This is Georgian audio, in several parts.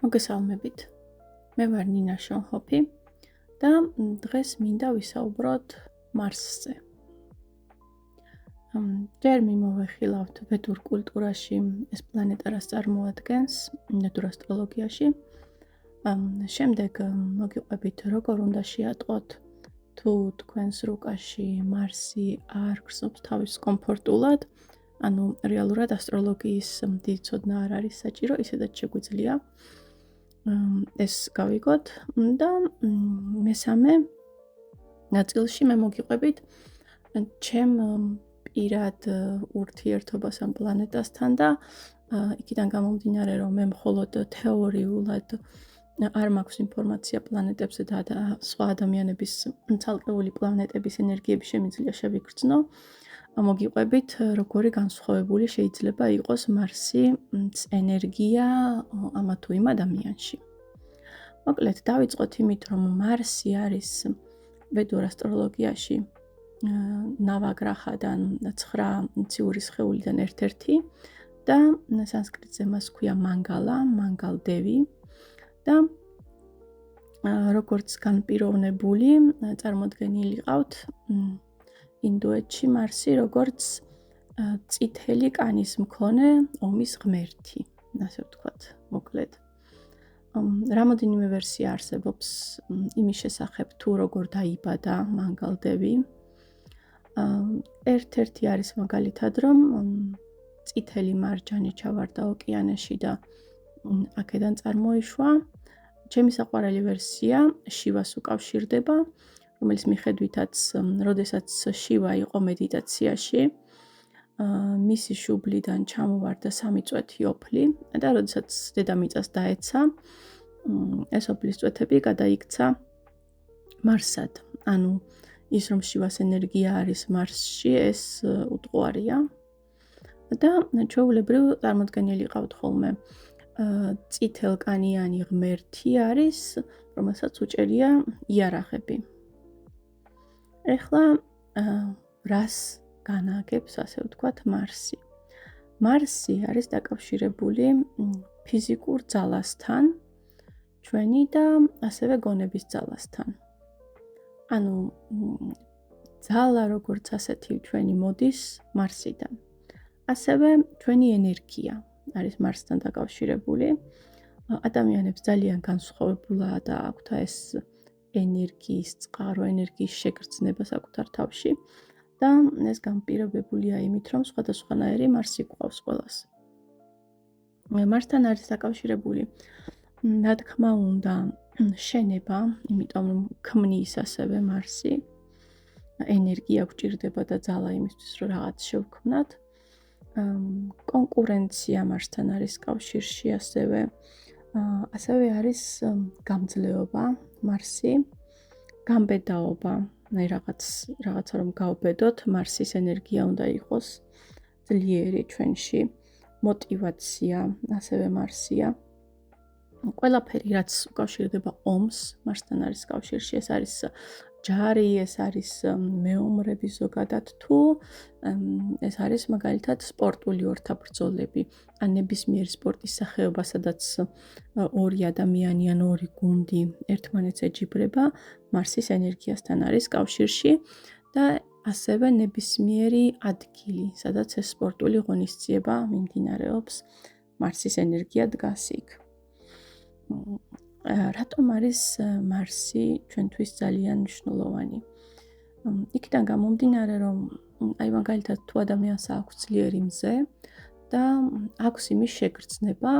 მოგესალმებით. მე ვარ ნინა შონჰოფი და დღეს მინდა ვისაუბროთ მარსზე. ჯერ მიმოვეხილავთ ვედურ კულტურაში ეს პლანეტა რას წარმოადგენს, ვედურ ასტროლოგიაში. შემდეგ მოგიყვებით როგორ უნდა შეატყოთ თუ თქვენს რუკაში მარსი არ გრძნობს თავის კომფორტულად, ანუ რეალურად ასტროლოგიის დიდი ცოდნა არ არის საჭირო, ისედაც შეგვიძლია ეს გავიგოთ და მესამე ნაწილში მე მოგიყვებით ჩემ პირად ურთიერთობას ამ პლანეტასთან და იქიდან გამომდინარე რომ მე მხოლოდ თეორიულად არ მაქვს ინფორმაცია პლანეტებზე და სხვა ადამიანების ცალკეული პლანეტების ენერგიების შემიძლია შევიგრძნო, მოგიყვებით როგორი განსხვავებული შეიძლება იყოს მარსის ენერგია ამა თუ იმ ადამიანში. მოკლედ დავიწყოთ იმით, რომ მარსი არის ვედურ ასტროლოგიაში ნავაგრახადან 9 ციური სხეულიდან ერთ-ერთი და სანსკრიტზე მას ქვია მანგალდევი და როგორც განპიროვნებული წარმოდგენილი ყავთ ინდოეთში მარსი როგორც წითელი კანის მქონე ომის ღმერთი, ასე ვთქვათ, მოკლედ. რამოდენიმე ვერსია არსებობს იმის შესახებ თუ როგორ დაიბადა მანგალდევი. ერთ-ერთი არის მაგალითად რომ წითელი მარჯანი ჩავარდა ოკეანეში და აქედან წარმოიშვა. ჩემი საყვარელი ვერსია შივას უკავშირდება, რომელიც მიხედვითაც, როდესაც შივა იყო მედიტაციაში, მისი შუბლიდან ჩამოვარდა 3 წვეთი ოფლი და როდესაც დედამიწას დაეცა, ეს ოფლის წვეთები გადაიქცა მარსად. ანუ ის რომ შივას ენერგია არის მარსში, ეს უტყუარია. და ჩვეულებრივ წარმოდგენილი ყავთ ხოლმე წითელკანიანი ღმერთი არის, რომელსაც უჭერია იარაღები. ეხლა რას განაგებს, ასე ვთქვათ, მარსი? მარსი არის დაკავშირებული ფიზიკურ ძალასთან, ჩვენი და ასევე გონების ძალასთან. ანუ ძალა როგორც ასეთი ჩვენი მოდის მარსიდან. ასევე ჩვენი ენერგია არის მარსთან დაკავშირებული. ადამიანებს ძალიან განსხვავებულად აქვთ ეს ენერგიის წყარო, ენერგიის შეგრძნება საკუთარ თავში და ეს განპირობებულია იმით, რომ სხვადასხვანაირი მარსი გვყავს ყველას. მარსთან არის დაკავშირებული, რა თქმა უნდა, შენება, იმიტომ რომ ქმნის ასევე მარსი. ენერგია გვჭირდება და ძალა იმისთვის, რომ რაღაც შევქმნათ. კონკურენცია მარსთან არის კავშირში ასევე არის გამძლეობა მარსი, გამბედაობა, რაღაცა რომ გავბედოთ, მარსის ენერგია უნდა იყოს ძლიერი ჩვენში, мотиваცია ასევე მარსია. ყველაფერი რაც უკავშირდება ომს, მარსთან არის კავშირში, ეს არის ჯარი, ეს არის მეომრები ზოგადად თუ ეს არის მაგალითად სპორტული ორთაბრძოლები, ან ნებისმიერი სპორტის სახეობა, სადაც ორი ადამიანი ან ორი გუნდი ერთმანეთს ეჯიბრება, მარსის ენერგიასთან არის კავშირში და ასევე ნებისმიერი ადგილი, სადაც ეს სპორტული ღონისძიება მიმდინარეობს, მარსის ენერგია დგას იქ. რატომ არის მარსი ჩვენთვის ძალიან მნიშვნელოვანი? იქიდან გამომდინარე, რომ აი მაგალითად თუ ადამიანს აქვს ძლიერი მზე და აქვს იმის შეგრძნება,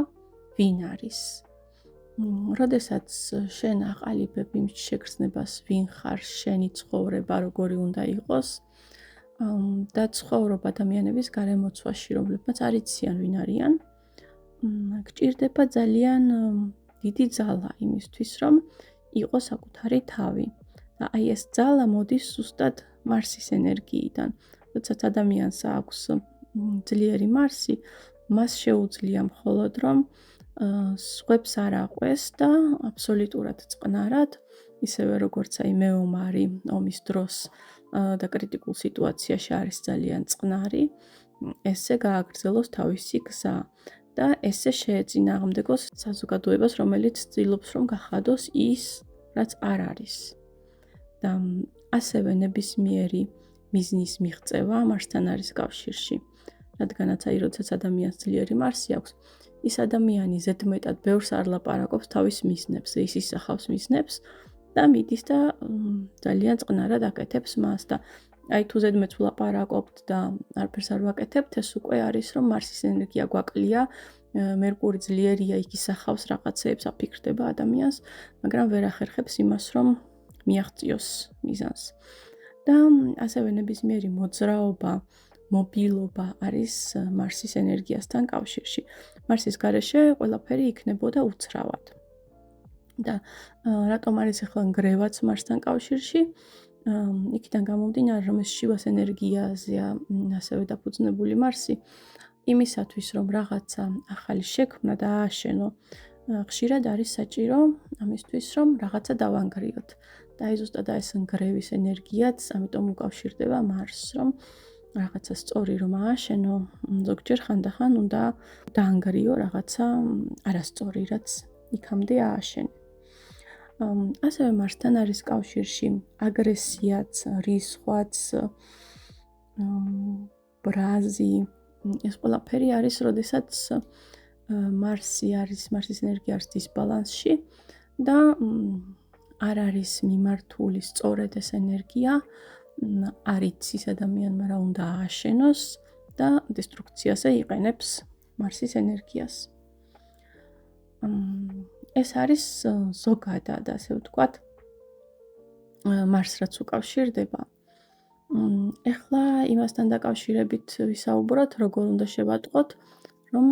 ვინ არის. როდესაც შენ აყალიბებ იმის შეგრძნებას, ვინ ხარ, შენი ცხოვრება როგორი უნდა იყოს და ცხოვრობ ადამიანების გარემოცვაში, რომლებმაც არ იციან ვინ არიან, გჭირდება ძალიან დიდი ძალა იმისთვის, რომ იყოს საკუთარი თავი. და აი ეს ძალა მოდის ზუსტად მარსის ენერგიიდან. როდესაც ადამიანს აქვს ძლიერი მარსი, მას შეუძლია მხოლოდ რომ სხვებს არ აყვეს და აბსოლუტურად წყნარად, ისევე როგორც აი მეომარი ომის დროს და კრიტიკულ სიტუაციაში არის ძალიან წყნარი, ესე გააგრძელოს თავისი გზა და ესე შეეწინააღმდეგოს საზოგადოებას, რომელიც ცდილობს, რომ გახადოს ის, რაც არ არის. და ასევე ნებისმიერი მიზნის მიღწევა მარსთან არის კავშირში. რადგანაც როდესაც ადამიანს ძლიერი მარსი აქვს, ის ადამიანი ზედმეტად ბევრს არ ლაპარაკობს თავის მიზნებს, ის ისახავს მიზნებს და მიდის და ძალიან წყნარად აკეთებს მას და თუ ზედმეტს ვლაპარაკობთ და არაფერს არ ვაკეთებთ, ეს უკვე არის, რომ მარსის ენერგია გვაკლია, მერკური ძლიერია, იქ ისახავს რაღაცეებს, აფიქრდება ადამიანს, მაგრამ ვერ ახერხებს იმას, რომ მიაღწიოს მიზანს. და ასევე ნებისმიერი მოძრაობა, მობილობა არის მარსის ენერგიასთან კავშირში. მარსის გარეშე ყველაფერი იქნებოდა უცრავად. და რატომ არის ახლა ნგრევაც მარსთან კავშირში? იქიდან გამომდინარე, რომ ეს შივას ენერგიაზეა ასევე დაფუძნებული მარსი, იმისათვის, რომ რაღაცა ახალი შექმნა და ააშენო, ხშირად არის საჭირო ამისთვის, რომ რაღაცა დავანგრიოთ. და ზუსტად ეს ნგრევის ენერგიაც, ამიტომ უკავშირდება მარსს, რომ რაღაცა სწორი რომ ააშენო, ზოგჯერ ხანდახან უნდა დაანგრიო რაღაცა არასწორი, რაც იქამდე ააშენე. ასევე მარსთან არის კავშირში აგრესიაც, რისხვაც, ბრაზი. ეს ყველაფერი არის, როდესაც მარსის ენერგია არის დისბალანსში და არ არის მიმართული სწორედ ეს ენერგია, არ იცის ადამიანმა რა უნდა ააშენოს და დესტრუქციაზე იყენებს მარსის ენერგიას. ეს არის ზოგადად, ასე ვთქვათ, მარს რაც უკავშირდება. ეხლა იმასთან დაკავშირებით ვისაუბროთ, როგორ უნდა შევატყოთ, რომ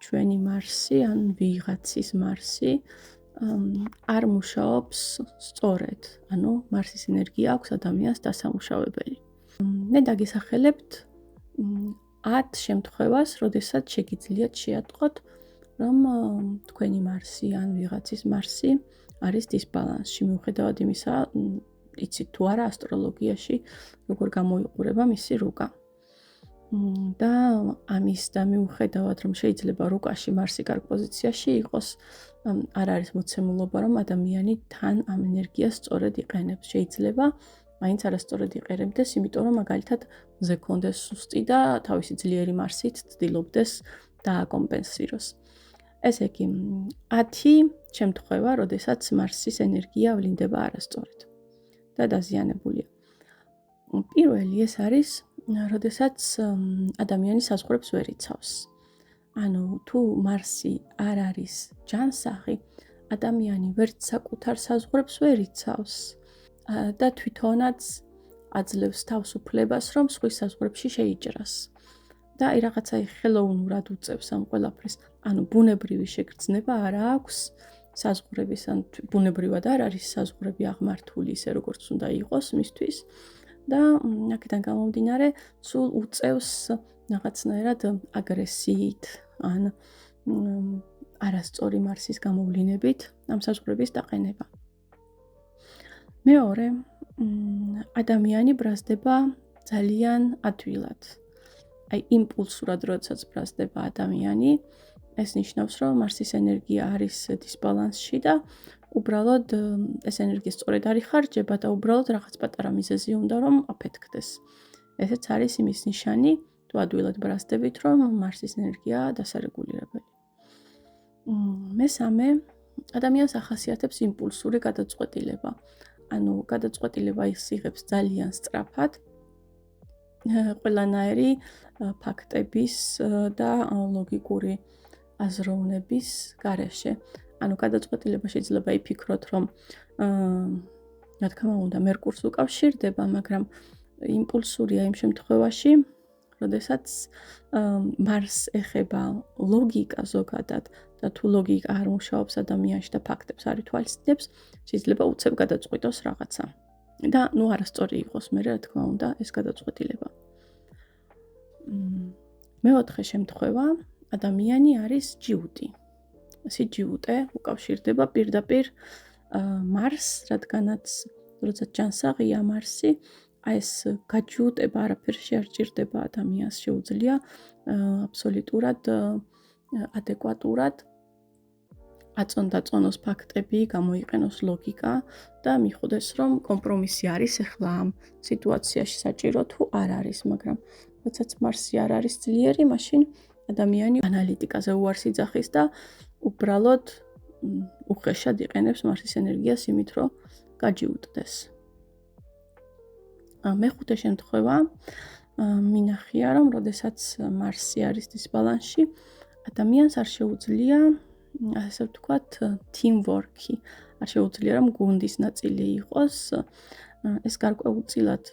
ჩვენი მარსი, ან ვიღაცის მარსი არ მუშაობს სწორედ, ანუ მარსის ენერგია აქვს ადამიანს დასამუშავებელი. მე დაგისახელებთ 10 შემთხვევას, როდესაც შეგიძლიათ შეატყოთ, რომ თქვენი მარსი ან ვიღაცის მარსი არის დისბალანსში, მიუხედავად იმისა, იცით თუ არა ასტროლოგიაში როგორ გამოიყურება მისი რუკა. და ამის და მიუხედავად, რომ შეიძლება რუკაში მარსი კარგ პოზიციაში იყოს, არ არის მოცემულობა, რომ ადამიანი თან ამ ენერგიას სწორედ იყენებს. შეიძლება მაინც არასწორად იყენებდეს, იმიტომ რომ მაგალითად მზე ქონდეს სუსტი და თავისი ძლიერი მარსით ცდილობდეს დააკომპენსიროს. ესე იგი, 10 შემთხვევა, როდესაც მარსის ენერგია ვლინდება არასწორად და დაზიანებულია. პირველი ეს არის, როდესაც ადამიანი საზღვრებს ვერ იცავს. ანუ თუ მარსი არ არის ჯანსაღი, ადამიანი ვერც საკუთარ საზღვრებს ვერ იცავს და თვითონაც აძლევს თავისუფლებას, რომ სხვის საზღვრებში შეიჭრას. და რაღაცა ხელოვნურად უწევს ამ ყველაფრის. ანუ ბუნებრივი შეგრძნება არ აქვს საზღვრების, ან ბუნებრივად არ არის საზღვრები აღმართული ისე როგორც უნდა იყოს მისთვის. და აქედან გამომდინარე, სულ უწევს რაღაცნაირად აგრესიით, ან არასწორი მარსის გამოვლინებით ამ საზღვრების დაყენება. მეორე, ადამიანი ბრაზდება ძალიან ადვილად. იმპულსურად როდესაც ბრაზდება ადამიანი, ეს ნიშნავს, რომ მარსის ენერგია არის დისბალანსში და უბრალოდ ეს ენერგია სწორედ არ იხარჯება და უბრალოდ რაღაც პატარა მიზეზი უნდა რომ აფეთქდეს. ესეც არის იმის ნიშანი, თუ ადვილად ბრაზდებით, რომ მარსის ენერგია დასარეგულირებელი. მესამე, ადამიანს ახასიათებს იმპულსური გადაწყვეტილება. ანუ გადაწყვეტილება იღებს ძალიან სწრაფად, ყველანაირი ფაქტების და ლოგიკური აზროვნების გარეშე. ანუ გადაწყვეტილება შეიძლება იფიქროთ, რომ რა თქმა უნდა მერკურს უკავშირდება, მაგრამ იმპულსურია იმ შემთხვევაში, როდესაც მარს ეხება ლოგიკა ზოგადად და თუ ლოგიკა არ მუშაობს ადამიანში და ფაქტებს არ ითვალისწინებს, შეიძლება უცებ გადაწყვიტოს რაღაცა. და არასწორი იყოს მე რა თქმა უნდა ეს გადაწყვეტილება. მეოთხე შემთხვევა, ადამიანი არის ჯიუტი. სიჯიუტე უკავშირდება პირდაპირ მარსს, რადგანაც როცა ჯანსაღია მარსი, ეს გაჯიუტება არაფერში არ ჭირდება ადამიანს, შეუძლია აბსოლუტურად ადეკვატურად აწონ-დაწონოს ფაქტები, გამოიყენოს ლოგიკა და მიხვდეს, რომ კომპრომისი არის ახლა ამ სიტუაციაში საჭირო თუ არ არის, მაგრამ როდესაც მარსი არ არის ძლიერი, მაშინ ადამიანი ანალიტიკაზე უარს იძახის და უბრალოდ უხეშად იყენებს მარსის ენერგიას იმით, რომ გაჯიუტდეს. მეხუთე შემთხვევა მინახია, რომ როდესაც მარსი არის დისბალანსში, ადამიანს არ შეუძლია, ასე ვთქვათ, teamwork-ი. არ შეუძლია, რომ გუნდის ნაწილი იყოს. ეს გარკვეულწილად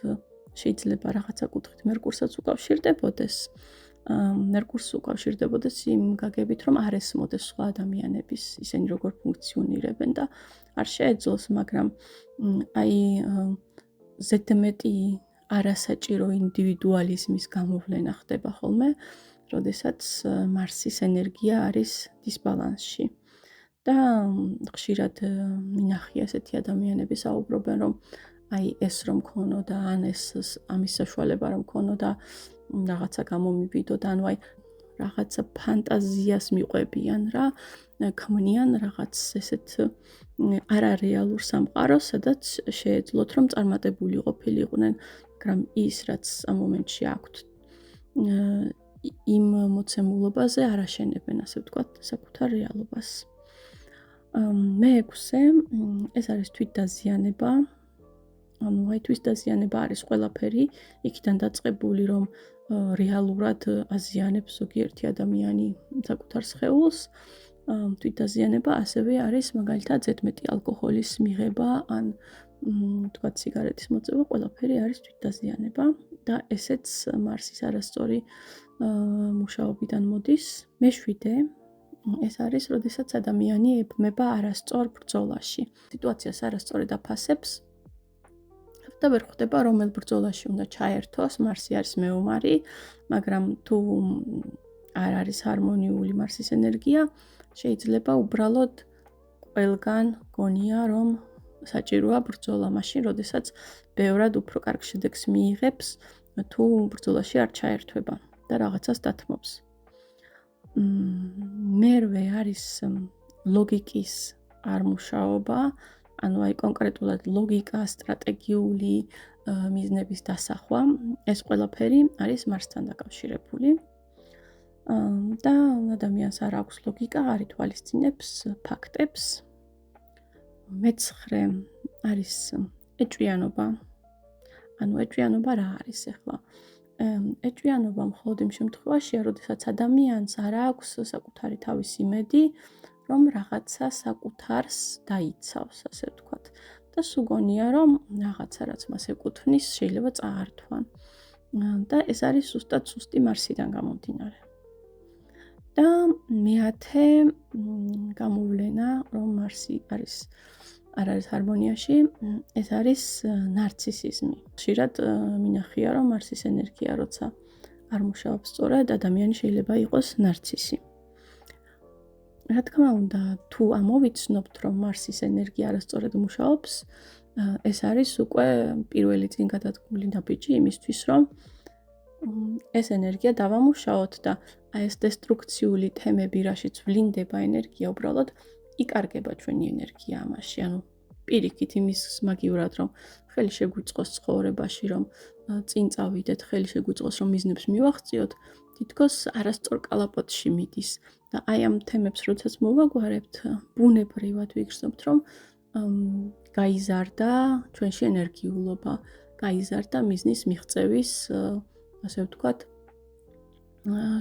შეიძლება რაღაცა კუთხით მერკურსაც უკავშირდებოდეს. მერკურს უკავშირდებოდეს იმ გაგებით, რომ არ ესმოდეს სხვა ადამიანების ისინი როგორ ფუნქციონირებენ და არ შეეძლოს, მაგრამ აი ზედმეტი არასაჭირო ინდივიდუალიზმის გამოვლენა ხდება ხოლმე, როდესაც მარსის ენერგია არის დისბალანსში. და ხშირად მინახია ესეთი ადამიანები საუბრობენ, რომ აი ეს რომ ქონოდა, ან ეს ამის საშუალება რომ ქონოდა, რაღაცა გამომივიდო და ანუ აი რაღაცა ფანტაზიას მიყვებიან რა, ქმნიან რაღაც ესეთ არარეალურ სამყაროს, სადაც შეეძლოთ რომ წარმატებული ყოფილიყვნენ, მაგრამ ის რაც ამ მომენტში აქვთ იმ მოცემულობაზე არ აშენებენ, ასე ვთქვათ, საკუთარ რეალობას. მეექვსე, ეს არის თვითდაზიანება. ანუ აი თვითდაზიანება არის ყველაფერი, იქიდან დაწყებული, რომ რეალურად აზიანებს ზოგიერთი ადამიანი საკუთარ სხეულს. თვითდაზიანება ასევე არის მაგალითად ზედმეტი ალკოჰოლის მიღება, ან თქვათ სიგარეტის მოწევა, ყველაფერი არის თვითდაზიანება და ესეც მარსის არასწორი მუშაობიდან მოდის. მეშვიდე, ეს არის, როდესაც ადამიანი ებმება არასწორ ბრძოლაში. სიტუაციას არასწორად აფასებს და ვერ ხვდება, რომელ ბრძოლაში უნდა ჩაერთოს. მარსი არის მეომარი, მაგრამ თუ არ არის ჰარმონიული მარსის ენერგია, შეიძლება უბრალოდ ყველგან გონია, რომ საჭიროა ბრძოლა, მაშინ, როდესაც ბევრად უფრო კარგ შედეგს მიიღებს, თუ ბრძოლაში არ ჩაერთვება და რაღაცას დათმობს. მერვე არის ლოგიკისარმუშაობა, ანუ აი კონკრეტულად ლოგიკა, სტრატეგიული მიზნების დასახვა, ეს ყველაფერი არის მარსთან დაკავშირებული. და ადამიანს არ აქვს ლოგიკა, არ ითვალისწინებს ფაქტებს. მეცხრე არის ეჭვიანობა. ანუ ეჭვიანობა რა არის ახლა? ეჭვიანობა მხოლოდ იმ შემთხვევაშია, როდესაც ადამიანს არ აქვს საკუთარი თავის იმედი, რომ რაღაცა საკუთარს დაიცავს, ასე ვთქვათ. და სუგონია, რომ რაღაცა რაც მას ეკუთვნის, შეიძლება წაართვან. და ეს არის ზუსტად სუსტი მარსიდან გამომდინარე. და მეათე გამოვლენა, რომ მარსი არ არის ჰარმონიაში, ეს არის ნარცისიზმი. ხშირად მინახია, რომ მარსის ენერგია როცა არ მუშაობს სწორად, ადამიანი შეიძლება იყოს ნარცისი. რა თქმა უნდა, თუ ამოვიცნობთ, რომ მარსის ენერგია არასწორად მუშაობს, ეს არის უკვე პირველი წინ გადადგმული ნაბიჯი იმისთვის, რომ ეს ენერგია დავამუშაოთ და აი ეს დესტრუქციული თემები, რაშიც ვლინდება ენერგია, უბრალოდ იკარგება ჩვენი ენერგია ამაში. ანუ პირიქით იმის მაგივრად, რომ ხელი შეგვიწყოს ცხოვრებაში, რომ წინ წავიდეთ, ხელი შეგვიწყოს, რომ მიზნებს მივაღწიოთ, თითქოს არასწორ კალაპოტში მიდის. და აი ამ თემებს როდესაც მოვაგვარებთ, ბუნებრივად ვიგრძნობთ, რომ გაიზარდა ჩვენში ენერგიულობა, გაიზარდა მიზნის მიღწევის, ასე ვთქვათ,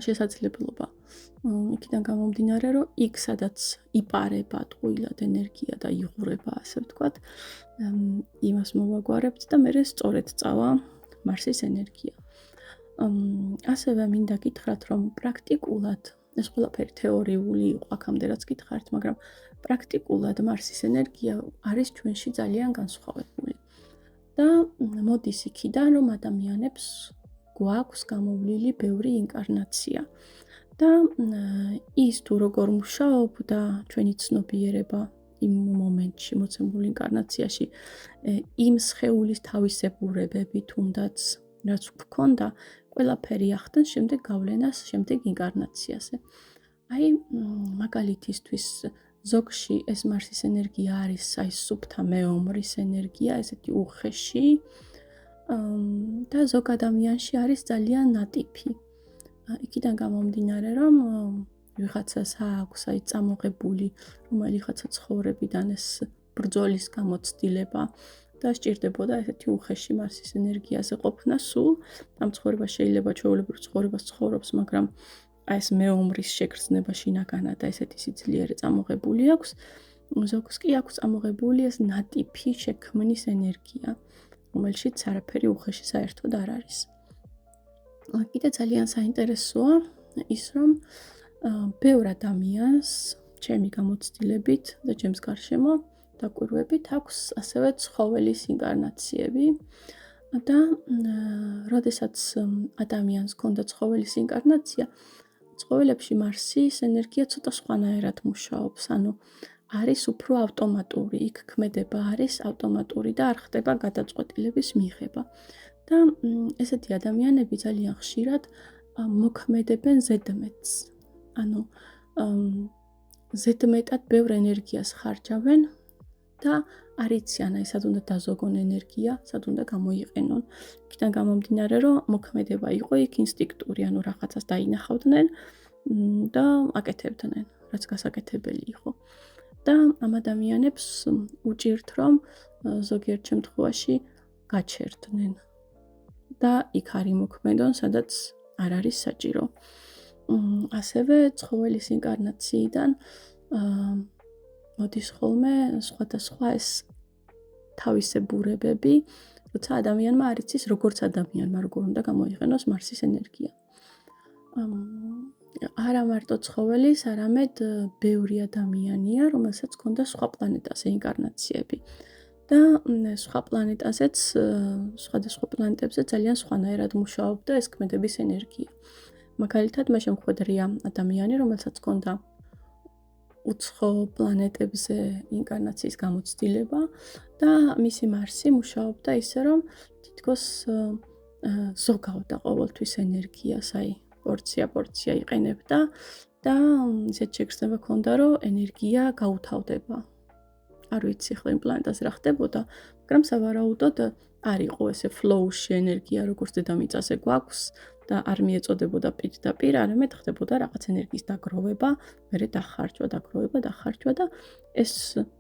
შესაძლებლობა. იქიდან გამომდინარე, რომ იქ სადაც იპარება ტყუილად ენერგია და იღურება, ასე ვთქვათ, იმას მოვაგვარებთ და მერე სწორედ წავა მარსის ენერგია. ასევე მინდა გითხრათ, რომ პრაქტიკულად ეს ყველაფერი თეორიული იყო აქამდე რაც გითხარით, მაგრამ პრაქტიკულად მარსის ენერგია არის ჩვენში ძალიან განსხვავებული. და მოდის იქიდან, რომ ადამიანებს გვაქვს გამოვლილი ბევრი ინკარნაცია. და ის თუ როგორ მუშაობ და ჩვენი ცნობიერება იმ მომენტში მოცემულ ინკარნაციაში იმ სხეულის თავისებურებები თუნდაც რაც გვქონდა, ყველაფერი ახდენს შემდეგ გავლენას შემდეგ ინკარნაციაზე. აი მაგალითისთვის ზოგში ეს მარსის ენერგია არის აი სუფთა მეომრის ენერგია, ესეთი უხეში და ზოგ ადამიანში არის ძალიან ნატიფი. იქიდან გამომდინარე, რომ ვიღაცას აქვს აი წამოღებული რომელიღაცა ცხოვრებიდან ეს ბრძოლის გამოცდილება და სჭირდებოდა ესეთი უხეში მარსის ენერგიაზე ყოფნა სულ. ამ ცხოვრება შეიძლება ჩვეულებრივ ცხოვრებას ცხოვრობს, მაგრამ აი ეს მეომრის შეგრძნება შინაგანად და ესეთი სიძლიერე წამოღებული აქვს. ზოგს კი აქვს წამოღებული ეს ნატიფი შექმნის ენერგია, რომელშიც არაფერი უხეში საერთოდ არ არის. კიდე ძალიან საინტერესოა ის, რომ ბევრ ადამიანს ჩემი გამოცდილებით და ჩემს გარშემო დაკვირვებით აქვს ასევე ცხოველის ინკარნაციები და როდესაც ადამიანს ჰქონდა ცხოველის ინკარნაცია, ცხოველებში მარსის ენერგია ცოტა სხვანაირად მუშაობს, ანუ არის უფრო ავტომატური, იქ ქმედება არის ავტომატური და არ ხდება გადაწყვეტილების მიღება. და ესეთი ადამიანები ძალიან ხშირად მოქმედებენ ზედმეტს. ანუ ზედმეტად ბევრ ენერგიას ხარჯავენ და არ იციან აი სად უნდა დაზოგონ ენერგია, სად უნდა გამოიყენონ. იქიდან გამომდინარე, რომ მოქმედება იყო იქ ინსტინქტური, ანუ რაღაცას დაინახავდნენ და აკეთებდნენ, რაც გასაკეთებელი იყო. და ამ ადამიანებს უჭირთ, რომ ზოგიერთ შემთხვევაში გაჩერდნენ და იქ არ იმოქმედონ, სადაც არ არის საჭირო. ასევე ცხოველის ინკარნაციიდან მოდის ხოლმე სხვადასხვა ეს თავისებურებები, როცა ადამიანმა არ იცის როგორც ადამიანმა როგორ უნდა გამოიყენოს მარსის ენერგია. არა მარტო ცხოველის, არამედ ბევრი ადამიანია, რომელსაც ჰქონდა სხვა პლანეტაზე ინკარნაციები. და სხვა პლანეტაზეც, სხვადასხვა პლანეტებზე ძალიან სხვანაირად მუშაობდა ეს ქმედების ენერგია. მაგალითად, მე შემხვედრია ადამიანი, რომელსაც ჰქონდა უცხო პლანეტებზე ინკარნაციის გამოცდილება და მისი მარსი მუშაობდა ისე, რომ თითქოს ზოგავდა ყოველთვის ენერგიას, აი პორცია იყენებდა და ისეთ შეგრძნება ჰქონდა, რომ ენერგია გაუთავდება. არ ვიცი ახლა იმ პლანეტაზე რა ხდებოდა, მაგრამ სავარაუდოდ არ იყო ესე ფლოუში ენერგია, როგორც დედამიწაზე გვაქვს და არ მიეწოდებოდა პირდაპირ, არამედ ხდებოდა რაღაც ენერგიის დაგროვება, მერე დახარჯვა და ეს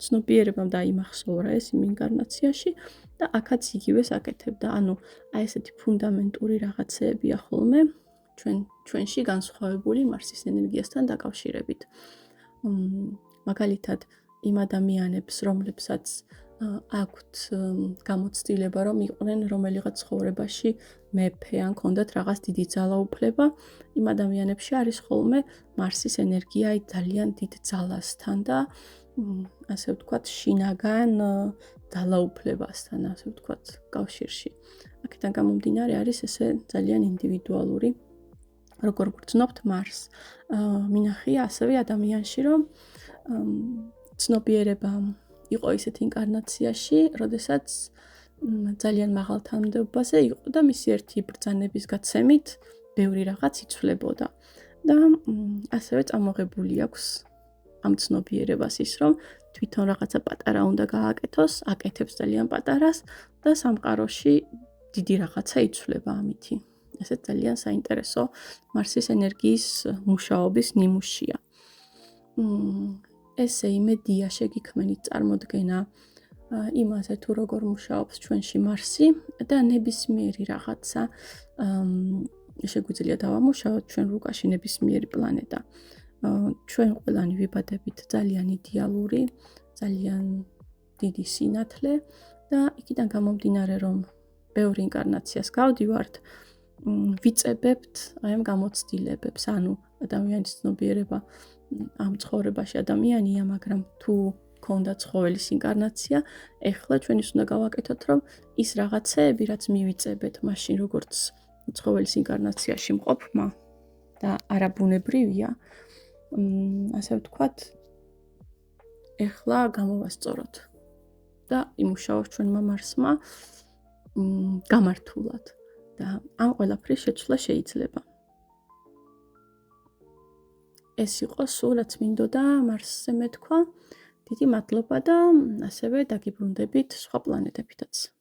ცნობიერებამ დაიმახსოვრა ეს იმ ინკარნაციაში და აქაც იგივეს აკეთებდა. ანუ აი ესეთი ფუნდამენტური რაღაცეებია ხოლმე ჩვენში განსხვავებული მარსის ენერგიასთან დაკავშირებით. მაგალითად, იმ ადამიანებს, რომლებსაც აქვთ გამოცდილება, რომ იყვნენ რომელიღაც ცხოვრებაში მეფე ან ქონდათ რაღაც დიდი ძალაუფლება, იმ ადამიანებში არის ხოლმე მარსის ენერგია აი ძალიან დიდ ძალასთან და ასე ვთქვათ, შინაგან ძალაუფლებასთან, ასე ვთქვათ, კავშირში. აქედან გამომდინარე არის ესე ძალიან ინდივიდუალური. როგორ გვგრძნობთ მარსს. მინახია ასევე ადამიანში, რომ ცნობიერება იყო ისეთ ინკარნაციაში, როდესაც ძალიან მაღალ თანამდებობაზე იყო და მისი ერთი ბრძანების გაცემით ბევრი რაღაც იცვლებოდა. და ასევე წამოღებული აქვს ამ ცნობიერებას ის, რომ თვითონ რაღაცა პატარა უნდა გააკეთოს, აკეთებს ძალიან პატარას და სამყაროში დიდი რაღაცა იცვლება ამითი. ესე ძალიან საინტერესო მარსის ენერგიის მუშაობის ნიმუშია. ესე იმედია შეგიქმნით წარმოდგენა იმაზე თუ როგორ მუშაობს ჩვენში მარსი და ნებისმიერი რაღაცა შეგვიძლია დავამუშავოთ ჩვენ რუკაში ნებისმიერი პლანეტა. ჩვენ ყველანი ვიბადებით ძალიან იდეალური, ძალიან დიდი სინათლე და იქიდან გამომდინარე, რომ ბევრი ინკარნაციას გავდივართ, ვიწებებთ აი ამ გამოცდილებებს, ანუ ადამიანის ცნობიერება ამ ცხოვრებაში ადამიანია, მაგრამ თუ ქონდა ცხოველის ინკარნაცია, ეხლა ჩვენ ის უნდა გავაკეთოთ, რომ ის რაღაცეები, რაც მივიწებეთ მაშინ როგორც ცხოველის ინკარნაციაში მყოფმა და არაბუნებრივია, ასე ვთქვათ, ეხლა გამოვასწოროთ და იმუშაოს ჩვენმა მარსმა გამართულად და ამ ყველაფრის შეცვლა შეიძლება. ეს იყო სულ რაც მინდოდა მარსზე მეთქვა. დიდი მადლობა და ასევე დაგიბრუნდებით სხვა პლანეტებითაც.